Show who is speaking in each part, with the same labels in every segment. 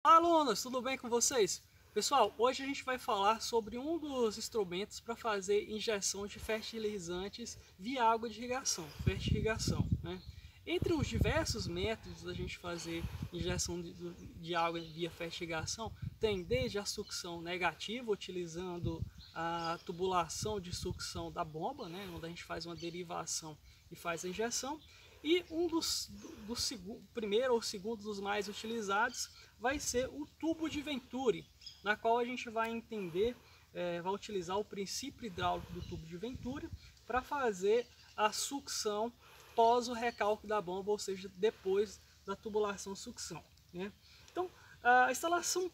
Speaker 1: Olá, alunos, tudo bem com vocês? Pessoal, hoje a gente vai falar sobre um dos instrumentos para fazer injeção de fertilizantes via água de irrigação, fertirrigação, né? Entre os diversos métodos da gente fazer injeção de água via fertirrigação, tem desde a sucção negativa, utilizando a tubulação de sucção da bomba, né? Onde a gente faz uma derivação e faz a injeção. E um dos primeiro ou segundo dos mais utilizados vai ser o tubo de Venturi, na qual a gente vai entender, vai utilizar o princípio hidráulico do tubo de Venturi para fazer a sucção pós o recalque da bomba, ou seja, depois da tubulação sucção, né? Então, a instalação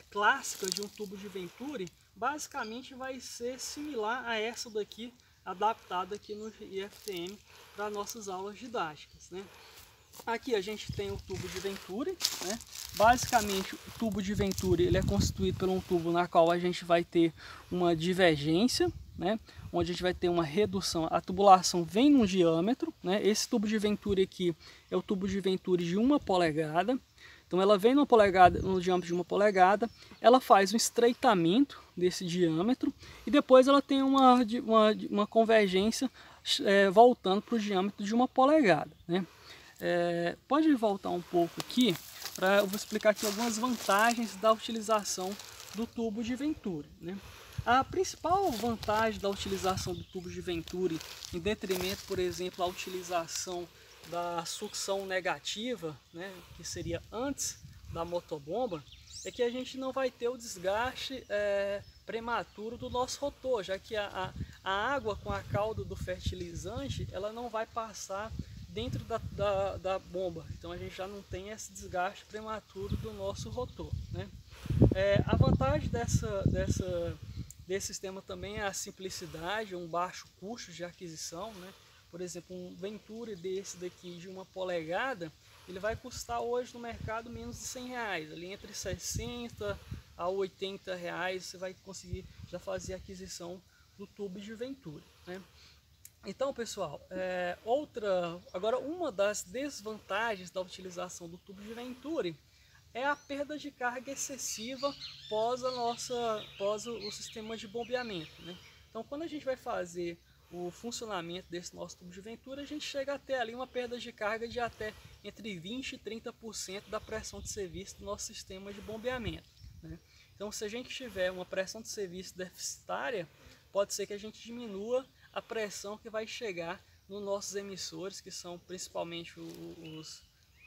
Speaker 1: clássica de um tubo de Venturi basicamente vai ser similar a essa daqui, adaptada aqui no IFTM para nossas aulas didáticas, né? Aqui a gente tem o tubo de Venturi, né? Basicamente o tubo de Venturi ele é constituído por um tubo na qual a gente vai ter uma divergência, né? Onde a gente vai ter uma redução, a tubulação vem num diâmetro, né? Esse tubo de Venturi aqui é o tubo de Venturi de 1 polegada. Então ela vem no diâmetro de 1 polegada, ela faz um estreitamento desse diâmetro e depois ela tem uma convergência voltando para o diâmetro de 1 polegada, né? Pode voltar um pouco aqui, eu vou explicar aqui algumas vantagens da utilização do tubo de Venturi, né? A principal vantagem da utilização do tubo de Venturi, em detrimento, por exemplo, à utilização da sucção negativa, né, que seria antes da motobomba, é que a gente não vai ter o desgaste prematuro do nosso rotor, já que a água com a cauda do fertilizante ela não vai passar dentro da bomba, então a gente já não tem esse desgaste prematuro do nosso rotor, né? A vantagem desse sistema também é a simplicidade, um baixo custo de aquisição, né? Por exemplo, um Venturi desse daqui de 1 polegada, ele vai custar hoje no mercado menos de R$100, ali entre 60 a 80 reais você vai conseguir já fazer a aquisição do tubo de Venturi, né? Então, pessoal, agora uma das desvantagens da utilização do tubo de Venturi é a perda de carga excessiva pós o sistema de bombeamento, né? Então, quando a gente vai fazer o funcionamento desse nosso tubo de Venturi, a gente chega até ali uma perda de carga de até entre 20% e 30% da pressão de serviço do nosso sistema de bombeamento, né? Então, se a gente tiver uma pressão de serviço deficitária, pode ser que a gente diminua a pressão que vai chegar nos nossos emissores, que são principalmente os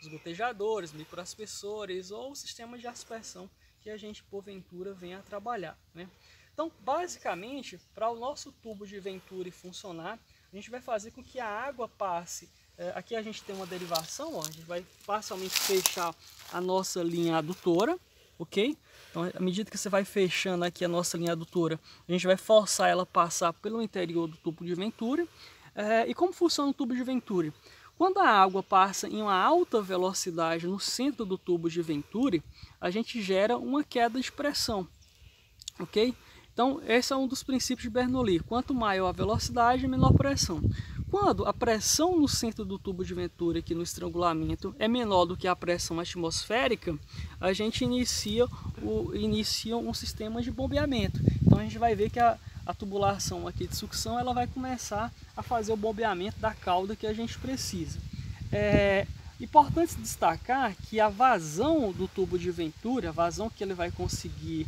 Speaker 1: gotejadores, microaspersores ou o sistema de aspersão que a gente porventura venha a trabalhar, né? Então, basicamente, para o nosso tubo de Venturi funcionar, a gente vai fazer com que a água passe. Aqui a gente tem uma derivação, ó, a gente vai parcialmente fechar a nossa linha adutora, ok? Então, à medida que você vai fechando aqui a nossa linha adutora, a gente vai forçar ela a passar pelo interior do tubo de Venturi. E como funciona o tubo de Venturi? Quando a água passa em uma alta velocidade no centro do tubo de Venturi, a gente gera uma queda de pressão, ok? Então, esse é um dos princípios de Bernoulli. Quanto maior a velocidade, menor pressão. Quando a pressão no centro do tubo de Venturi, aqui no estrangulamento, é menor do que a pressão atmosférica, a gente inicia um sistema de bombeamento. Então, a gente vai ver que a tubulação aqui de sucção ela vai começar a fazer o bombeamento da cauda que a gente precisa. Importante destacar que a vazão do tubo de Venturi, a vazão que ele vai conseguir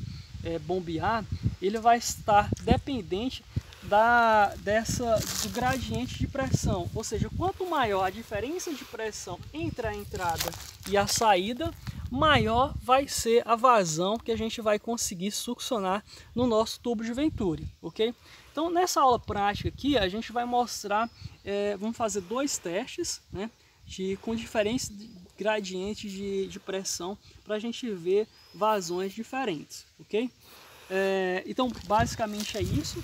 Speaker 1: bombear, ele vai estar dependente do gradiente de pressão, ou seja, quanto maior a diferença de pressão entre a entrada e a saída, maior vai ser a vazão que a gente vai conseguir succionar no nosso tubo de Venturi, ok? Então, nessa aula prática aqui, a gente vai mostrar, vamos fazer dois testes, né, com diferentes gradientes de pressão para a gente ver vazões diferentes, ok? Então, basicamente é isso.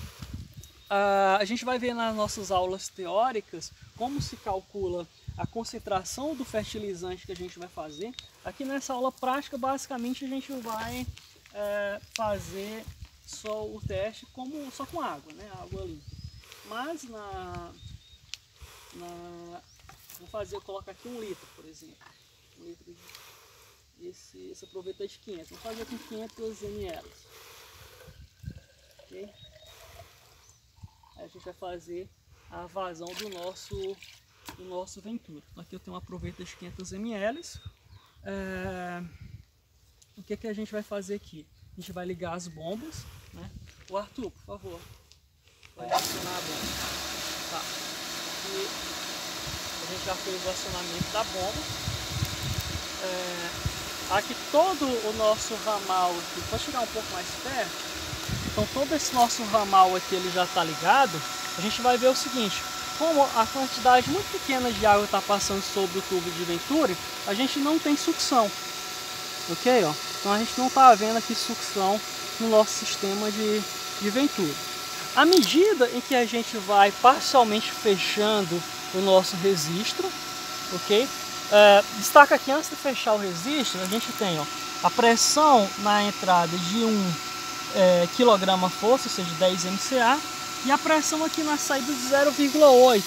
Speaker 1: A gente vai ver nas nossas aulas teóricas como se calcula a concentração do fertilizante que a gente vai fazer. Aqui nessa aula prática, basicamente a gente vai fazer só o teste só com água, né? Água limpa. Mas vou colocar aqui 1 litro, por exemplo. 1 litro essa proveta de 500. Vou fazer com 500 ml. Ok? Aí a gente vai fazer a vazão do nosso Ventura. Aqui eu tenho uma proveta de 500 ml. O que a gente vai fazer aqui? A gente vai ligar as bombas, né? O Arthur, por favor, vai acionar a bomba. Tá. Aqui a gente já fez o acionamento da bomba. Aqui todo o nosso ramal aqui, pode chegar um pouco mais perto. Então todo esse nosso ramal aqui ele já está ligado. A gente vai ver o seguinte: como a quantidade muito pequena de água está passando sobre o tubo de Venturi, a gente não tem sucção, ok? Ó? Então a gente não está vendo aqui sucção no nosso sistema de Venturi. À medida em que a gente vai parcialmente fechando o nosso registro, ok? Destaca aqui, antes de fechar o registro, a gente tem, ó, a pressão na entrada de 1 kg-força, ou seja, 10 MCA, e a pressão aqui na saída de 0,8,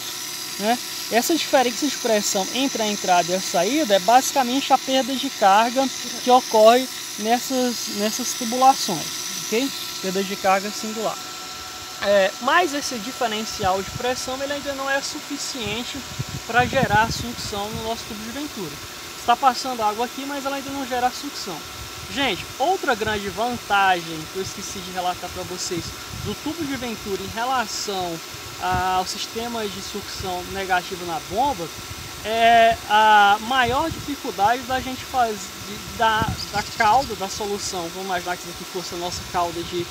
Speaker 1: né? Essa diferença de pressão entre a entrada e a saída é basicamente a perda de carga que ocorre nessas tubulações, ok? Perda de carga singular. Mas esse diferencial de pressão ele ainda não é suficiente para gerar sucção no nosso tubo de Venturi. Está passando água aqui, mas ela ainda não gera sucção. Gente, outra grande vantagem que eu esqueci de relatar para vocês do tubo de Venturi em relação ao sistema de sucção negativo na bomba é a maior dificuldade da gente fazer da calda, da solução. Vamos imaginar que isso aqui fosse a nossa calda de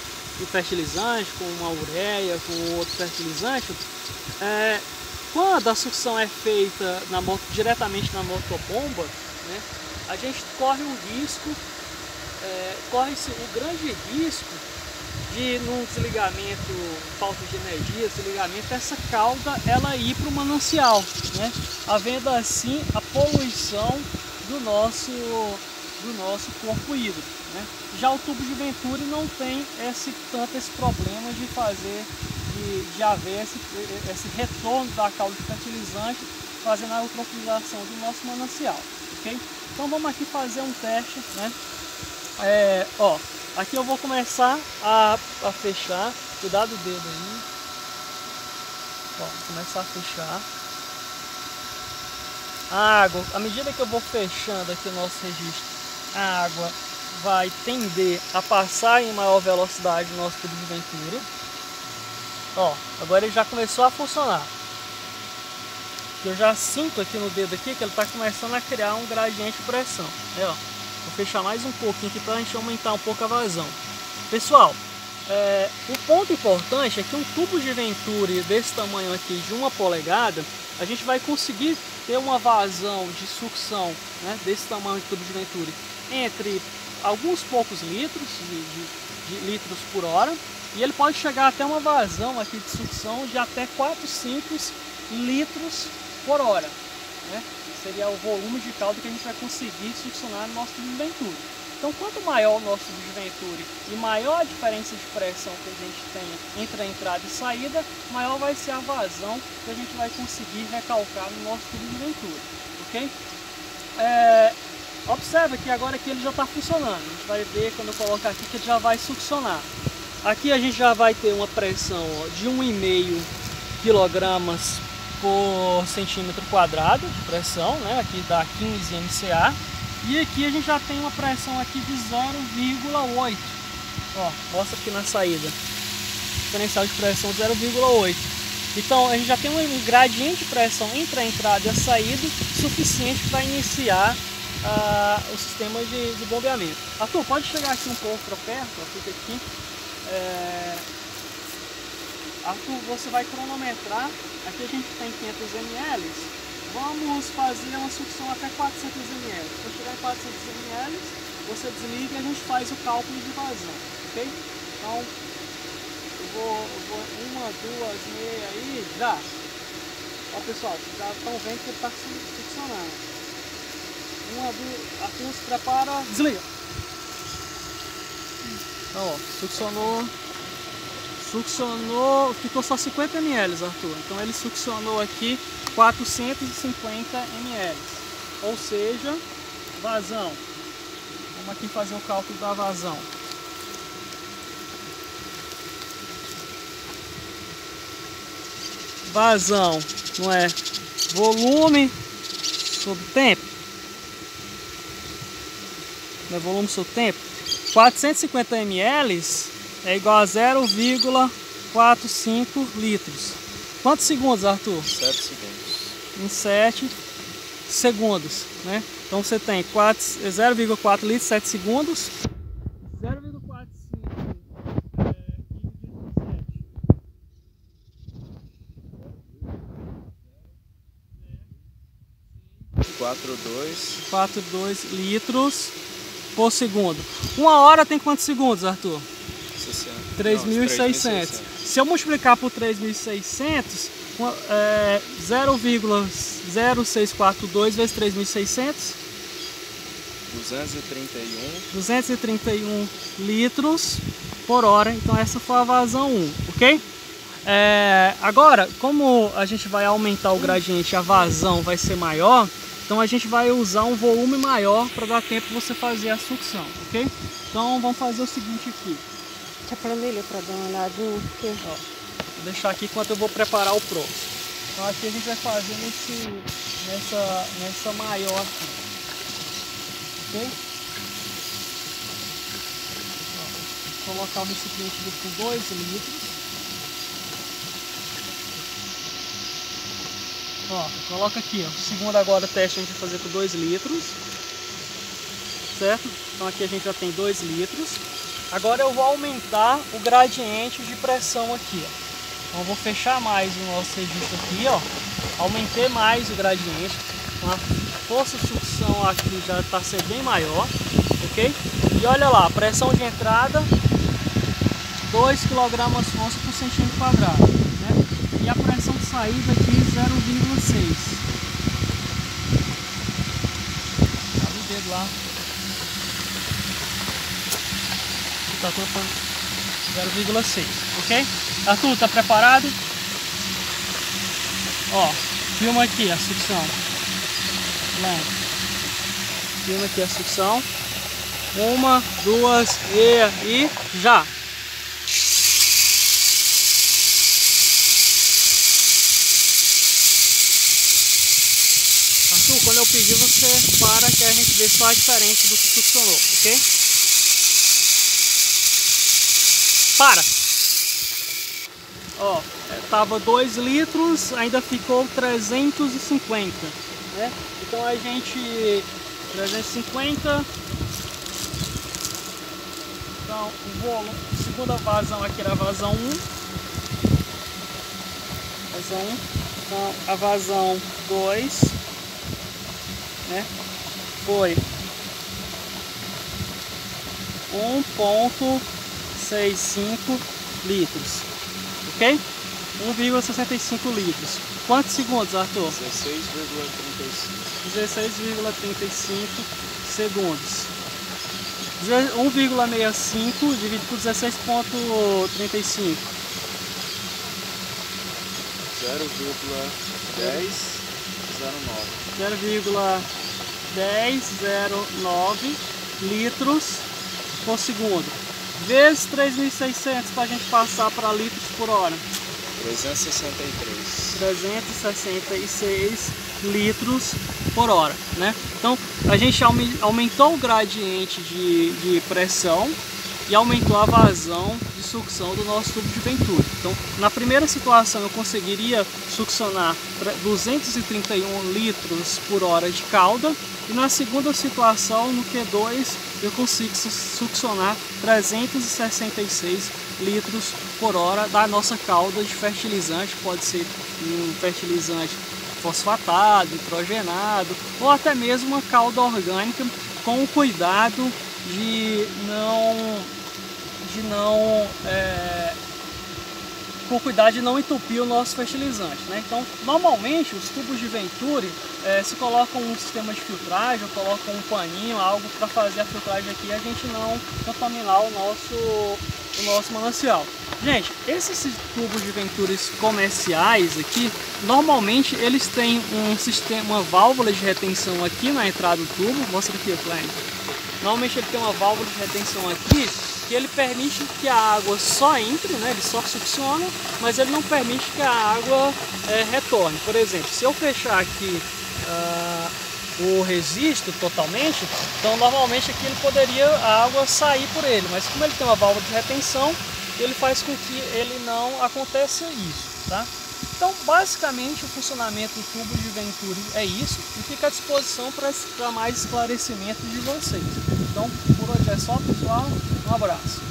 Speaker 1: fertilizante, com uma ureia, com outro fertilizante. Quando a sucção é feita diretamente na motobomba, né, a gente corre o risco, corre-se o grande risco de, num desligamento, falta de energia, desligamento, essa calda ela ir para o manancial, né, havendo assim a poluição do nosso corpo hídrico, né. Já o tubo de Venturi não tem tanto esse problema de fazer, de haver esse retorno da calda de fertilizante, fazendo a eutrofização do nosso manancial, ok? Então vamos aqui fazer um teste, né? Aqui eu vou começar a fechar, cuidado do dedo aí, vou começar a fechar a água. À medida que eu vou fechando aqui o nosso registro, a água vai tender a passar em maior velocidade no nosso tubo de Venturi. Agora ele já começou a funcionar. Eu já sinto aqui no dedo aqui que ele está começando a criar um gradiente de pressão. Vou fechar mais um pouquinho aqui para a gente aumentar um pouco a vazão. Pessoal, o ponto importante é que um tubo de Venturi desse tamanho aqui, de 1 polegada, a gente vai conseguir ter uma vazão de sucção, né, desse tamanho de tubo de Venturi entre alguns poucos litros, de litros por hora, e ele pode chegar até uma vazão aqui de sucção de até 4, 5 litros por hora, né? Seria o volume de calda que a gente vai conseguir succionar no nosso tubo de Venturi. Então, quanto maior o nosso tubo de Venturi e maior a diferença de pressão que a gente tem entre a entrada e saída, maior vai ser a vazão que a gente vai conseguir recalcar no nosso tubo de Venturi, ok? Observa que agora aqui ele já está funcionando. A gente vai ver quando eu colocar aqui que ele já vai succionar. Aqui a gente já vai ter uma pressão de 1,5 kg por centímetro quadrado de pressão, né? Aqui dá 15 MCA. E aqui a gente já tem uma pressão aqui de 0,8. Mostra aqui na saída. Diferencial de pressão de 0,8. Então a gente já tem um gradiente de pressão entre a entrada e a saída suficiente para iniciar o sistema de bombeamento. Arthur, pode chegar aqui um pouco para perto, fica aqui. Arthur, você vai cronometrar. Aqui a gente tem 500 ml. Vamos fazer uma sucção até 400 ml. Quando chegar em 400 ml, você desliga e a gente faz o cálculo de vazão, ok? Então, eu vou 1, 2, meia aí, já. Pessoal, já estão vendo que ele está succionando. 1, 2, Arthur, se prepara, desliga. Então, succionou, ficou só 50 ml, Arthur. Então ele succionou aqui 450 ml. Ou seja, vazão Vamos aqui fazer o cálculo da vazão. Vazão, não é? Volume sobre tempo. Não é volume sobre tempo. 450 ml é igual a 0,45 litros. Quantos segundos, Arthur?
Speaker 2: 7 segundos.
Speaker 1: Em 7 segundos, né? Então você tem 0,4 litros, 7 segundos. 0,45
Speaker 2: 4,2
Speaker 1: 4,2 litros por segundo. Uma hora tem quantos segundos, Arthur? 3.600. Se eu multiplicar por 3.600, 0,0642 vezes 3.600, 231 litros por hora. Então essa foi a vazão 1, ok? Agora, como a gente vai aumentar o gradiente, a vazão vai ser maior, então a gente vai usar um volume maior para dar tempo de você fazer a sucção, ok? Então vamos fazer o seguinte aqui.
Speaker 3: Deixa a planilha para dar uma olhadinha aqui.
Speaker 1: Ó, vou deixar aqui enquanto eu vou preparar o próximo. Então aqui a gente vai fazer nessa maior aqui, ok? Ó, vou colocar o recipiente aqui com 2 litros. Ó, coloca aqui, ó. O segundo agora o teste a gente vai fazer com 2 litros, certo? Então aqui a gente já tem 2 litros. Agora eu vou aumentar o gradiente de pressão aqui, ó. Então eu vou fechar mais o nosso registro aqui, ó. Aumentei mais o gradiente. Então a força de sucção aqui já está sendo bem maior, ok? E olha lá, pressão de entrada 2 kg/ons por centímetro quadrado, né? E a pressão de saída aqui 0,6. Abre o dedo lá. Tá tampando 0,6, ok? Arthur, tá preparado? Ó, filma aqui a sucção. Lento. Filma aqui a sucção. 1, 2 e já! Arthur, quando eu pedir você para que a gente vê só a diferença do que succionou, ok? Para! Ó, tava 2 litros, ainda ficou 350, né? Então a gente... 350... Então, o volume, a segunda vazão aqui era a vazão 1. Vazão 1. Então, a vazão 2, né? Foi 1,65 litros, ok? 1,65 litros. Quantos segundos, Arthur? 16,35 segundos. 1,65 dividido por 16,35. 0,1009 litros por segundo. Vezes 3.600 para a gente passar para litros por hora. 366 litros por hora, né? Então a gente aumentou o gradiente de pressão e aumentou a vazão de sucção do nosso tubo de Venturi. Então, na primeira situação eu conseguiria succionar 231 litros por hora de cauda, e na segunda situação, no Q2, eu consigo succionar 366 litros por hora da nossa cauda de fertilizante. Pode ser um fertilizante fosfatado, nitrogenado, ou até mesmo uma cauda orgânica, com o cuidado de não entupir o nosso fertilizante, né? Então, normalmente os tubos de Venturi se colocam um sistema de filtragem, ou colocam um paninho, algo para fazer a filtragem aqui e a gente não contaminar o nosso manancial. Gente, esses tubos de Venturi comerciais aqui, normalmente eles têm um sistema, uma válvula de retenção aqui na entrada do tubo. Mostra aqui, Klein. Normalmente ele tem uma válvula de retenção aqui que ele permite que a água só entre, né? Ele só succiona, mas ele não permite que a água retorne. Por exemplo, se eu fechar aqui o resisto totalmente, então normalmente aqui ele poderia a água sair por ele, mas como ele tem uma válvula de retenção, ele faz com que ele não aconteça isso, tá? Então basicamente o funcionamento do tubo de Venturi é isso, e fica à disposição para mais esclarecimento de vocês. Então por hoje é só, pessoal, um abraço.